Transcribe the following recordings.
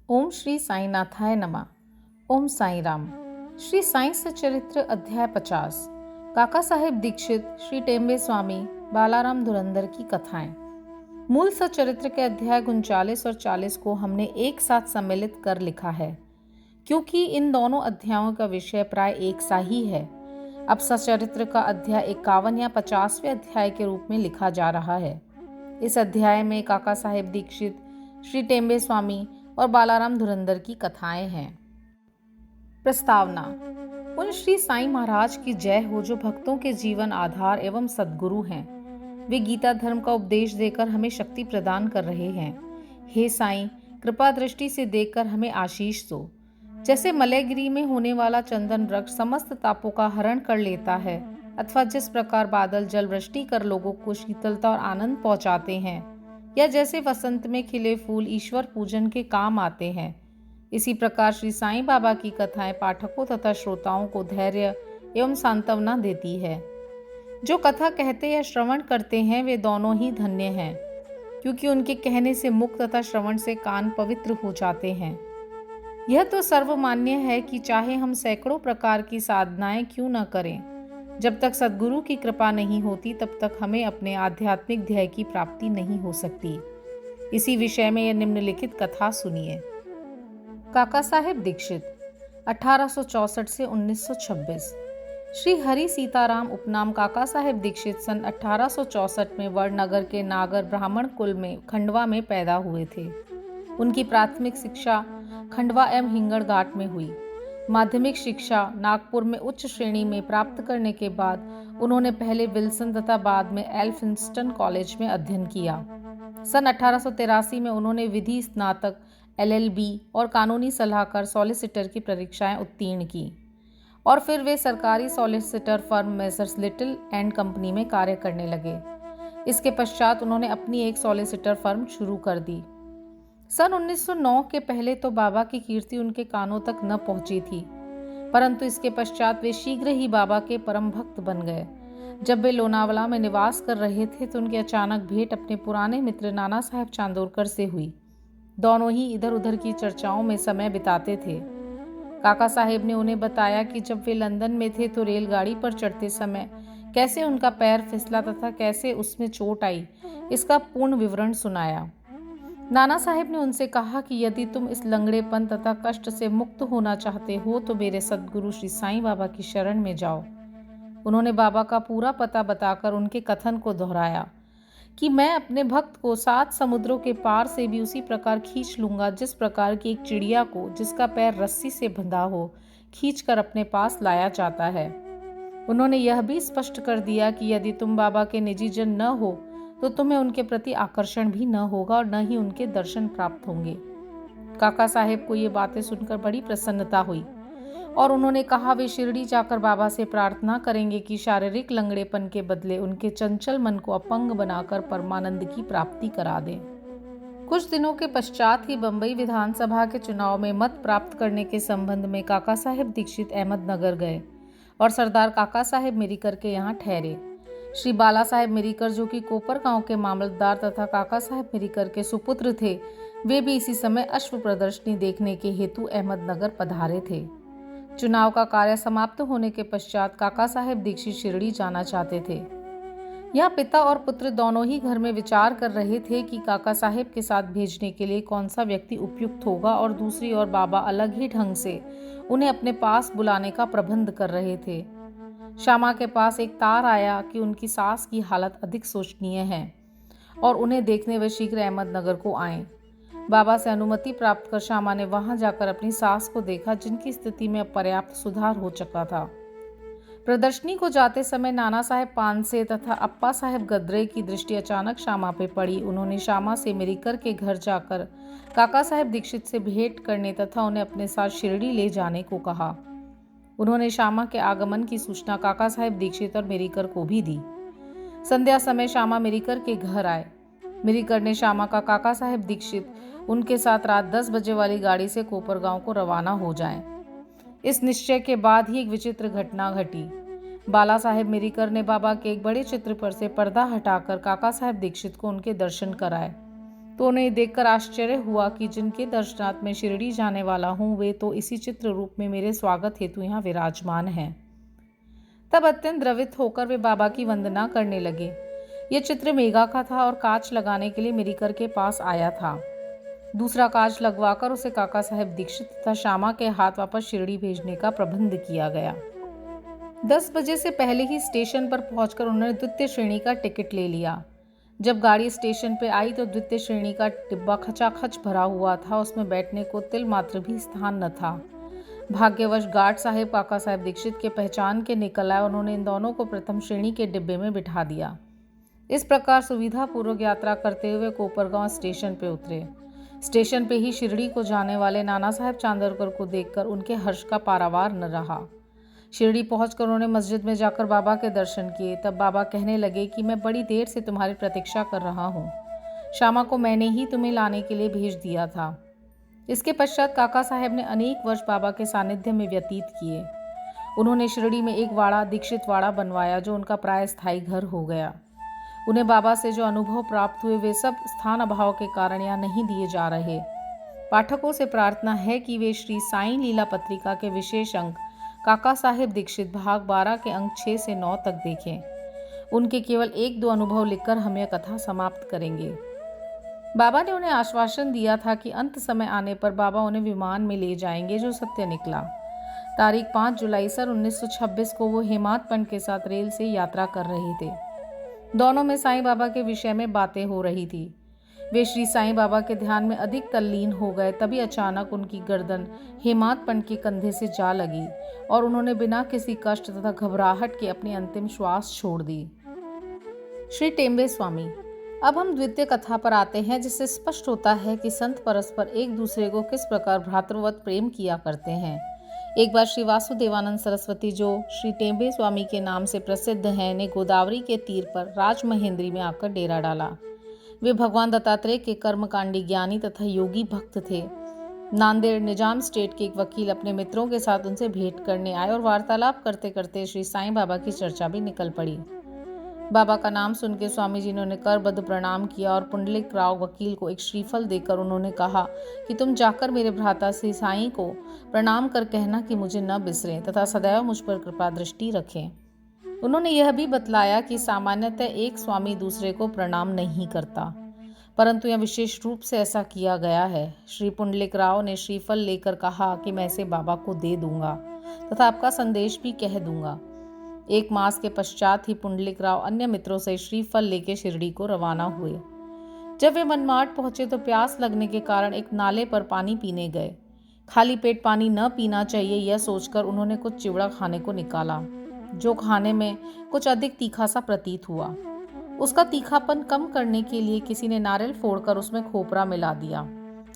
ओम श्री साईनाथाय नमः। ओम साई राम। श्री साई सच्चरित्र अध्याय 50। काका साहेब दीक्षित, श्री टेम्बे स्वामी, बालाराम धुरंधर की कथाएं। मूल सच्चरित्र के अध्याय 39 और 40 को हमने एक साथ सम्मिलित कर लिखा है, क्योंकि इन दोनों अध्यायों का विषय प्राय एक सा ही है। अब सच्चरित्र का अध्याय 51 या 50वें अध्याय के रूप में लिखा जा रहा है। इस अध्याय में काका साहेब दीक्षित, श्री टेम्बे स्वामी और बालाराम धुरंधर की कथाएं हैं। प्रस्तावना। उन श्री साईं महाराज की जय हो जो भक्तों के जीवन आधार एवं सद्गुरु हैं। वे गीता धर्म का उपदेश देकर हमें शक्ति प्रदान कर रहे हैं। हे साईं, कृपा दृष्टि से देखकर हमें आशीष दो। जैसे मलयगिरी में होने वाला चंदन वृक्ष समस्त तापों का हरण कर लेता है, अथवा जिस प्रकार बादल जल वृष्टि कर लोगों को शीतलता और आनंद पहुंचाते हैं, या जैसे वसंत में खिले फूल ईश्वर पूजन के काम आते हैं, इसी प्रकार श्री साईं बाबा की कथाएं पाठकों तथा श्रोताओं को धैर्य एवं सांत्वना देती है। जो कथा कहते या श्रवण करते हैं वे दोनों ही धन्य हैं, क्योंकि उनके कहने से मुख तथा श्रवण से कान पवित्र हो जाते हैं। यह तो सर्वमान्य है कि चाहे हम सैकड़ों प्रकार की साधनाएं क्यों न करें, जब तक सद्गुरु की कृपा नहीं होती तब तक हमें अपने आध्यात्मिक ध्येय की प्राप्ति नहीं हो सकती। इसी विषय में यह निम्नलिखित कथा सुनिए। काका साहेब दीक्षित 1864 से 1926। श्री हरि सीताराम उपनाम काका साहेब दीक्षित सन 1864 में वड़नगर के नागर ब्राह्मण कुल में खंडवा में पैदा हुए थे। उनकी प्राथमिक शिक्षा खंडवा एवं हिंगणघाट में हुई। माध्यमिक शिक्षा नागपुर में उच्च श्रेणी में प्राप्त करने के बाद उन्होंने पहले विल्सन तथा बाद में एल्फिंस्टन कॉलेज में अध्ययन किया। सन 1883 में उन्होंने विधि स्नातक, LLB और कानूनी सलाहकार सॉलिसिटर की परीक्षाएं उत्तीर्ण की और फिर वे सरकारी solicitor firm messrs little and company में कार्य करने लगे। इसके पश्चात उन्होंने अपनी एक सॉलिसिटर फर्म शुरू कर दी। सन 1909 के पहले तो बाबा की कीर्ति उनके कानों तक न पहुंची थी, परंतु इसके पश्चात वे शीघ्र ही बाबा के परम भक्त बन गए। जब वे लोनावला में निवास कर रहे थे तो उनकी अचानक भेंट अपने पुराने मित्र नाना साहेब चांदोरकर से हुई। दोनों ही इधर उधर की चर्चाओं में समय बिताते थे। काका साहेब ने उन्हें बताया कि जब वे लंदन में थे तो रेलगाड़ी पर चढ़ते समय कैसे उनका पैर फिसला तथा कैसे उसमें चोट आई, इसका पूर्ण विवरण सुनाया। नाना साहेब ने उनसे कहा कि यदि तुम इस लंगड़ेपन तथा कष्ट से मुक्त होना चाहते हो तो मेरे सद्गुरु श्री साईं बाबा की शरण में जाओ। उन्होंने बाबा का पूरा पता बताकर उनके कथन को दोहराया कि मैं अपने भक्त को 7 समुद्रों के पार से भी उसी प्रकार खींच लूंगा जिस प्रकार की एक चिड़िया को जिसका पैर रस्सी से बंधा हो खींचकर अपने पास लाया जाता है। उन्होंने यह भी स्पष्ट कर दिया कि यदि तुम बाबा के निजी जन न हो तो तुम्हें उनके प्रति आकर्षण भी न होगा और न ही उनके दर्शन प्राप्त होंगे। काका साहेब को ये बातें सुनकर बड़ी प्रसन्नता हुई और उन्होंने कहा वे शिरडी जाकर बाबा से प्रार्थना करेंगे कि शारीरिक लंगड़ेपन के बदले उनके चंचल मन को अपंग बनाकर परमानंद की प्राप्ति करा दें। कुछ दिनों के पश्चात ही बंबई विधानसभा के चुनाव में मत प्राप्त करने के संबंध में काका साहेब दीक्षित अहमदनगर गए और सरदार काका साहेब मिरीकर के यहाँ ठहरे। श्री बाला साहेब मिरीकर, जो कि कोपर गांव के मामलतदार तथा काका साहेब मिरीकर के सुपुत्र थे, वे भी इसी समय अश्व प्रदर्शनी देखने के हेतु अहमदनगर पधारे थे। चुनाव का कार्य समाप्त होने के पश्चात काका साहेब दीक्षित शिरडी जाना चाहते थे। यह पिता और पुत्र दोनों ही घर में विचार कर रहे थे कि काका साहेब के साथ भेजने के लिए कौन सा व्यक्ति उपयुक्त होगा, और दूसरी ओर बाबा अलग ही ढंग से उन्हें अपने पास बुलाने का प्रबंध कर रहे थे। श्यामा के पास एक तार आया कि उनकी सास की हालत अधिक शोचनीय है और उन्हें देखने वे शीघ्र अहमदनगर को आए। बाबा से अनुमति प्राप्त कर श्यामा ने वहां जाकर अपनी सास को देखा, जिनकी स्थिति में पर्याप्त सुधार हो चुका था। प्रदर्शनी को जाते समय नाना साहेब पानसे तथा अप्पा साहेब गद्रे की दृष्टि अचानक श्यामा पे पड़ी। उन्होंने श्यामा से मिरीकर के घर जाकर काका साहेब दीक्षित से भेंट करने तथा उन्हें अपने साथ शिरडी ले जाने को कहा। उन्होंने श्यामा के आगमन की सूचना काका साहेब दीक्षित और मिरीकर को भी दी। संध्या समय श्यामा मिरीकर के घर आए। मिरीकर ने श्यामा का काका साहेब दीक्षित उनके साथ रात 10 बजे वाली गाड़ी से कोपरगांव को रवाना हो जाएं। इस निश्चय के बाद ही एक विचित्र घटना घटी। बाला साहेब मिरीकर ने बाबा के एक बड़े चित्र पर से पर्दा हटाकर काका साहेब दीक्षित को उनके दर्शन कराए। तो उन्हें देखकर आश्चर्य हुआ कि जिनके दर्शनार्थ मैं शिरडी जाने वाला हूँ वे तो इसी चित्र रूप में मेरे स्वागत हेतु यहाँ विराजमान हैं। तब अत्यंत द्रवित होकर वे बाबा की वंदना करने लगे। यह चित्र मेघा का था और कांच लगाने के लिए मेरिकर के पास आया था। दूसरा कांच लगवाकर उसे काका साहेब दीक्षित तथा श्यामा के हाथ वापस शिरडी भेजने का प्रबंध किया गया। 10 बजे से पहले ही स्टेशन पर पहुंचकर उन्होंने द्वितीय श्रेणी का टिकट ले लिया। जब गाड़ी स्टेशन पर आई तो द्वितीय श्रेणी का डिब्बा खचाखच भरा हुआ था। उसमें बैठने को तिल मात्र भी स्थान न था। भाग्यवश गार्ड साहेब काका साहेब दीक्षित के पहचान के निकल आए। उन्होंने इन दोनों को प्रथम श्रेणी के डिब्बे में बिठा दिया। इस प्रकार सुविधापूर्वक यात्रा करते हुए कोपरगांव स्टेशन पर उतरे। स्टेशन पे ही शिरडी को जाने वाले नाना साहेब चांदोरकर को देखकर उनके हर्ष का पारावार न रहा। शिरडी पहुंचकर उन्होंने मस्जिद में जाकर बाबा के दर्शन किए। तब बाबा कहने लगे कि मैं बड़ी देर से तुम्हारी प्रतीक्षा कर रहा हूँ। श्यामा को मैंने ही तुम्हें लाने के लिए भेज दिया था। इसके पश्चात काका साहेब ने अनेक वर्ष बाबा के सानिध्य में व्यतीत किए। उन्होंने शिरडी में एक वाड़ा दीक्षित वाड़ा बनवाया जो उनका प्राय स्थायी घर हो गया। उन्हें बाबा से जो अनुभव प्राप्त हुए वे सब स्थान अभाव के कारण यहाँ नहीं दिए जा रहे। पाठकों से प्रार्थना है कि वे श्री साईं लीला पत्रिका के विशेष अंक काका साहेब दीक्षित भाग 12 के अंक 6 से 9 तक देखें। उनके केवल 1-2 अनुभव लिखकर हम यह कथा समाप्त करेंगे। बाबा ने उन्हें आश्वासन दिया था कि अंत समय आने पर बाबा उन्हें विमान में ले जाएंगे, जो सत्य निकला। तारीख 5 जुलाई सन 1926 को वो हेमाद पंत के साथ रेल से यात्रा कर रहे थे। दोनों में साईं बाबा के विषय में बातें हो रही थी। वे श्री साईं बाबा के ध्यान में अधिक तल्लीन हो गए। तभी अचानक उनकी गर्दन हेमाद पंत के कंधे से जा लगी और उन्होंने बिना किसी कष्ट तथा घबराहट के अपनी अंतिम श्वास छोड़ दी। श्री टेम्बे स्वामी। अब हम द्वितीय कथा पर आते हैं, जिससे स्पष्ट होता है कि संत परस्पर एक दूसरे को किस प्रकार भ्रातृवत प्रेम किया करते हैं। एक बार श्री वासुदेवानंद सरस्वती, जो श्री टेम्बे स्वामी के नाम से प्रसिद्ध हैं, ने गोदावरी के तीर पर राजमहेंद्री में आकर डेरा डाला। वे भगवान दत्तात्रेय के कर्मकांडी ज्ञानी तथा योगी भक्त थे। नांदेड़ निजाम स्टेट के एक वकील अपने मित्रों के साथ उनसे भेंट करने आए और वार्तालाप करते करते श्री साईं बाबा की चर्चा भी निकल पड़ी। बाबा का नाम सुनकर स्वामी जी ने उन्हें करबद्ध प्रणाम किया और पुंडलिक राव वकील को एक श्रीफल देकर उन्होंने कहा कि तुम जाकर मेरे भ्राता श्री साईं को प्रणाम कर कहना कि मुझे न बिसरें तथा सदैव मुझ पर कृपा दृष्टि रखें। उन्होंने यह भी बतलाया कि सामान्यतः एक स्वामी दूसरे को प्रणाम नहीं करता, परंतु यह विशेष रूप से ऐसा किया गया है। श्री पुंडलिक राव ने श्रीफल लेकर कहा कि मैं इसे बाबा को दे दूंगा तथा आपका संदेश भी कह दूंगा। 1 मास के पश्चात ही पुंडलिक राव अन्य मित्रों से श्रीफल लेकर शिरडी को रवाना हुए। जब वे मनमाड पहुंचे तो प्यास लगने के कारण एक नाले पर पानी पीने गए। खाली पेट पानी न पीना चाहिए, यह सोचकर उन्होंने कुछ चिवड़ा खाने को निकाला, जो खाने में कुछ अधिक तीखा सा प्रतीत हुआ। उसका तीखापन कम करने के लिए किसी ने नारियल फोड़कर उसमें खोपरा मिला दिया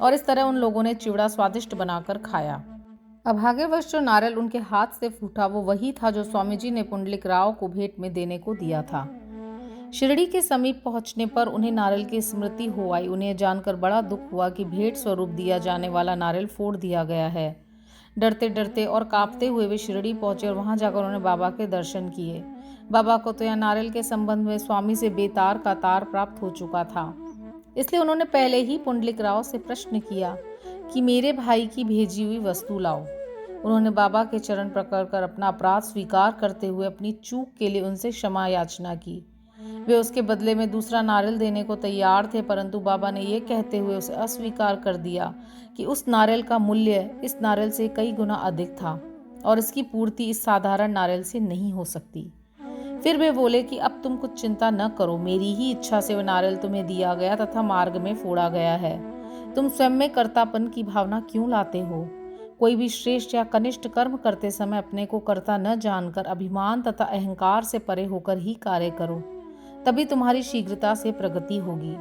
और इस तरह उन लोगों ने चिवड़ा स्वादिष्ट बनाकर खाया। अभाग्यवश जो नारियल उनके हाथ से फूटा वो वही था जो स्वामी जी ने पुंडलिक राव को भेंट में देने को दिया था। शिरडी के समीप पहुंचने पर उन्हें नारियल की स्मृति हो आई। उन्हें जानकर बड़ा दुख हुआ कि भेंट स्वरूप दिया जाने वाला नारियल फोड़ दिया गया है। डरते डरते और कांपते हुए वे शिरडी पहुंचे और वहां जाकर उन्होंने बाबा के दर्शन किए। बाबा को तो यह नारियल के संबंध में स्वामी से बेतार का तार प्राप्त हो चुका था, इसलिए उन्होंने पहले ही पुंडलिक राव से प्रश्न किया कि मेरे भाई की भेजी हुई वस्तु लाओ। उन्होंने बाबा के चरण पकड़ कर अपना अपराध स्वीकार करते हुए अपनी चूक के लिए उनसे क्षमा याचना की। वे उसके बदले में दूसरा नारियल देने को तैयार थे, परंतु बाबा ने यह कहते हुए उसे अस्वीकार कर दिया कि उस नारियल का मूल्य इस नारियल से कई गुना अधिक था और इसकी पूर्ति इस साधारण नारियल से नहीं हो सकती। फिर वे बोले कि अब तुम कुछ चिंता न करो, मेरी ही इच्छा से वह नारियल तुम्हें दिया गया तथा मार्ग में फोड़ा गया है। तुम स्वयं में कर्तापन की भावना क्यों लाते हो? कोई भी श्रेष्ठ या कनिष्ठ कर्म करते समय अपने को कर्ता न जानकर अभिमान तथा अहंकार से परे होकर ही कार्य करो, तभी तुम्हारी शीघ्रता से प्रगति होगी।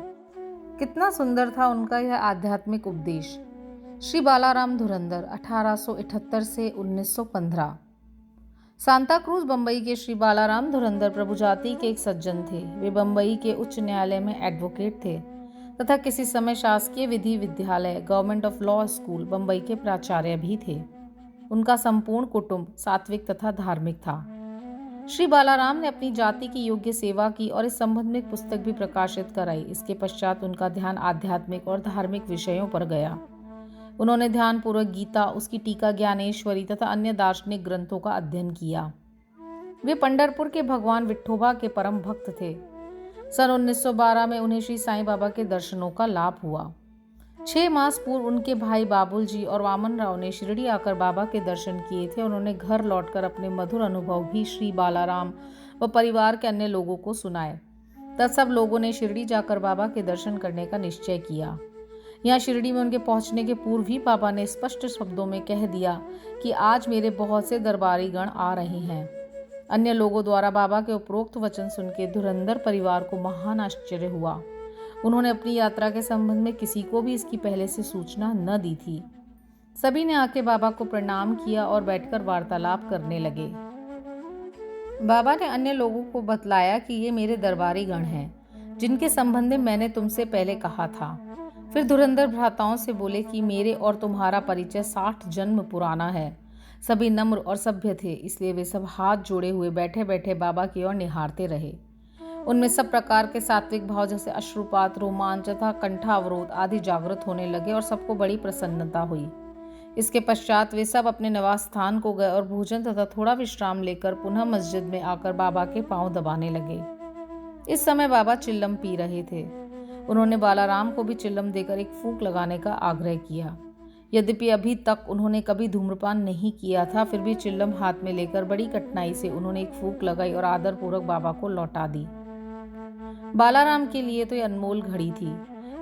कितना सुंदर था उनका यह आध्यात्मिक उपदेश। श्री बालाराम धुरंधर 1878 से 1915। सांता क्रूज बंबई के श्री बालाराम धुरंधर प्रभु जाति के एक सज्जन थे। वे बंबई के उच्च न्यायालय में एडवोकेट थे तथा किसी समय शासकीय विधि विद्यालय government of law school Bambai के प्राचार्य भी थे। उनका संपूर्ण कुटुंब सात्विक तथा धार्मिक था। श्री बालाराम ने अपनी जाति की योग्य सेवा की और इस संबंध में एक पुस्तक भी प्रकाशित कराई। इसके पश्चात उनका ध्यान आध्यात्मिक और धार्मिक विषयों पर गया। उन्होंने ध्यानपूर्वक गीता, उसकी टीका ज्ञानेश्वरी तथा अन्य दार्शनिक ग्रंथों का अध्ययन किया। वे पंढरपुर के भगवान विठोबा के परम भक्त थे। सन 1912 में उन्हें श्री साईं बाबा के दर्शनों का लाभ हुआ। 6 मास पूर्व उनके भाई बाबुल जी और वामन राव ने शिरडी आकर बाबा के दर्शन किए थे। उन्होंने घर लौटकर अपने मधुर अनुभव भी श्री बालाराम व परिवार के अन्य लोगों को सुनाए। तब सब लोगों ने शिरडी जाकर बाबा के दर्शन करने का निश्चय किया। यहाँ शिरडी में उनके पहुंचने के पूर्व ही बाबा ने स्पष्ट शब्दों में कह दिया कि आज मेरे बहुत से दरबारी गण आ रहे हैं। अन्य लोगों द्वारा बाबा के उपरोक्त वचन सुनकर धुरंधर परिवार को महान आश्चर्य हुआ। उन्होंने अपनी यात्रा के संबंध में किसी को भी इसकी पहले से सूचना न दी थी। सभी ने आके बाबा को प्रणाम किया और बैठकर वार्तालाप करने लगे। बाबा ने अन्य लोगों को बतलाया कि ये मेरे दरबारी गण हैं, जिनके संबंध में मैंने तुमसे पहले कहा था। फिर धुरंधर भ्राताओं से बोले कि मेरे और तुम्हारा परिचय 60 जन्म पुराना है। सभी नम्र और सभ्य थे, इसलिए वे सब हाथ जोड़े हुए बैठे बैठे बाबा की ओर निहारते रहे। उनमें सब प्रकार के सात्विक भाव जैसे अश्रुपात, रोमांच तथा कंठावरोध आदि जागृत होने लगे और सबको बड़ी प्रसन्नता हुई। इसके पश्चात वे सब अपने निवास स्थान को गए और भोजन तथा थोड़ा विश्राम लेकर पुनः मस्जिद में आकर बाबा के पांव दबाने लगे। इस समय बाबा चिल्लम पी रहे थे। उन्होंने बालाराम को भी चिल्लम देकर एक फूंक लगाने का आग्रह किया। यद्यपि अभी तक उन्होंने कभी धूम्रपान नहीं किया था, फिर भी चिल्लम हाथ में लेकर बड़ी कठिनाई से उन्होंने एक फूंक लगाई और आदरपूर्वक बाबा को लौटा दी। बालाराम के लिए तो यह अनमोल घड़ी थी।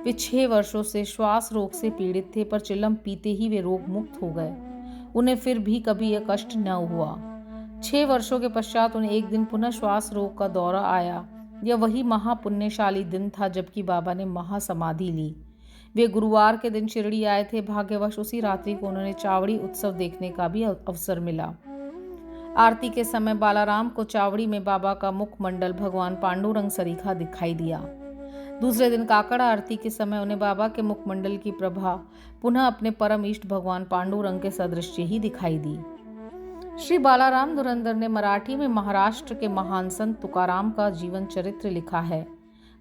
वे 6 वर्षों से श्वास रोग से पीड़ित थे, पर चिल्लम पीते ही वे रोग मुक्त हो गए। उन्हें फिर भी कभी यह कष्ट न हुआ। 6 वर्षों के पश्चात उन्हें एक दिन पुनः श्वास रोग का दौरा आया। यह वही महापुण्यशाली दिन था जबकि बाबा ने महासमाधि ली। वे गुरुवार के दिन शिरडी आए थे। भाग्यवश उसी रात्रि को उन्होंने चावड़ी उत्सव देखने का भी अवसर मिला। आरती के समय बालाराम को चावड़ी में बाबा का मुखमंडल भगवान पांडुरंग सरीखा दिखाई दिया। दूसरे दिन काकड़ आरती के समय उन्हें बाबा के मुखमंडल की प्रभा पुनः अपने परम इष्ट भगवान पांडुरंग के सदृश्य ही दिखाई दी। श्री बालाराम धुरंधर ने मराठी में महाराष्ट्र के महान संत तुकाराम का जीवन चरित्र लिखा है,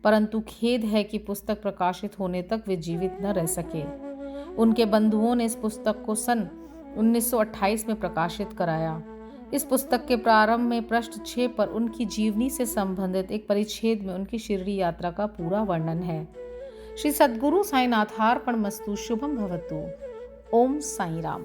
परंतु खेद है कि पुस्तक प्रकाशित होने तक वे जीवित न रह सके। उनके बंधुओं ने इस पुस्तक को सन 1928 में प्रकाशित कराया। इस पुस्तक के प्रारंभ में पृष्ठ 6 पर उनकी जीवनी से संबंधित एक परिच्छेद में उनकी शिरडी यात्रा का पूरा वर्णन है। श्री सद्गुरु साईनाथार्पणमस्तु। शुभम भवतु। ओम साई राम।